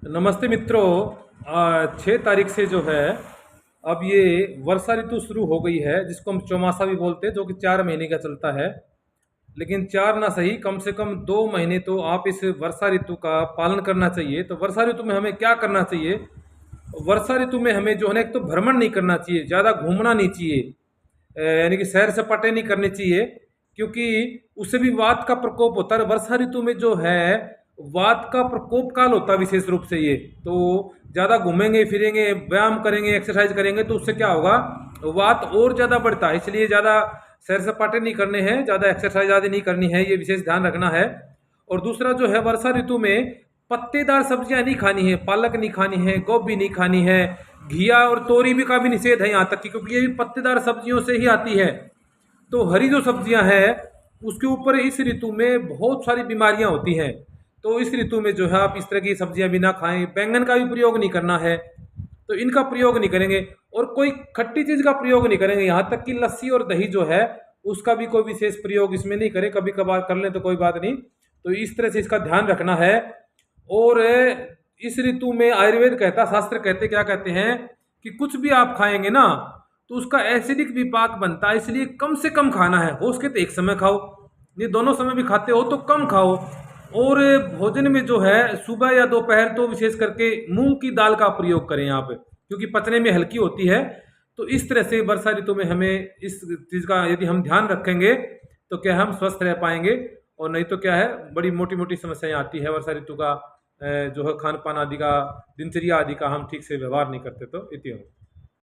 नमस्ते मित्रों। 6 तारीख से जो है अब ये वर्षा ऋतु शुरू हो गई है, जिसको हम चौमासा भी बोलते हैं, जो कि 4 महीने का चलता है। लेकिन चार ना सही, कम से कम 2 महीने तो आप इस वर्षा ऋतु का पालन करना चाहिए। तो वर्षा ऋतु में हमें क्या करना चाहिए? वर्षा ऋतु में हमें जो है ना, एक तो भ्रमण नहीं करना चाहिए, ज़्यादा घूमना नहीं चाहिए, यानी कि सैर सपाटे नहीं करने चाहिए, क्योंकि उससे भी वात का प्रकोप होता है। वर्षा ऋतु में जो है वात का प्रकोप काल होता है विशेष रूप से ये। तो ज़्यादा घूमेंगे फिरेंगे, व्यायाम करेंगे, एक्सरसाइज करेंगे तो उससे क्या होगा, वात और ज़्यादा बढ़ता है। इसलिए ज़्यादा सैर सपाटे नहीं करने हैं, ज़्यादा एक्सरसाइज आदि नहीं करनी है, ये विशेष ध्यान रखना है। और दूसरा जो है, वर्षा ऋतु में पत्तेदार सब्जियां नहीं खानी है, पालक नहीं खानी है, गोभी नहीं खानी है, घिया और तोरी भी का भी निषेध है यहाँ तक कि, क्योंकि ये भी पत्तेदार सब्जियों से ही आती है। तो हरी जो सब्जियां हैं उसके ऊपर इस ऋतु में बहुत सारी बीमारियां होती हैं। तो इस ऋतु में जो है आप इस तरह की सब्जियां भी ना खाएं। बैंगन का भी प्रयोग नहीं करना है, तो इनका प्रयोग नहीं करेंगे। और कोई खट्टी चीज़ का प्रयोग नहीं करेंगे, यहाँ तक कि लस्सी और दही जो है उसका भी कोई विशेष प्रयोग इसमें नहीं करें। कभी कभार कर लें तो कोई बात नहीं। तो इस तरह से इसका ध्यान रखना है। और इस ऋतु में आयुर्वेद कहता, शास्त्र कहते, क्या कहते हैं कि कुछ भी आप खाएंगे ना तो उसका एसिडिक विपाक बनता है, इसलिए कम से कम खाना है। हो सके तो एक समय खाओ, ये दोनों समय भी खाते हो तो कम खाओ। और भोजन में जो है सुबह या दोपहर तो विशेष करके मूंग की दाल का प्रयोग करें आप, क्योंकि पचने में हल्की होती है। तो इस तरह से वर्षा ऋतु में हमें इस चीज़ का यदि हम ध्यान रखेंगे तो क्या हम स्वस्थ रह पाएंगे। और नहीं तो क्या है, बड़ी मोटी मोटी समस्याएं आती है वर्षा ऋतु का, जो है खान पान आदि का, दिनचर्या आदि का हम ठीक से व्यवहार नहीं करते। तो इति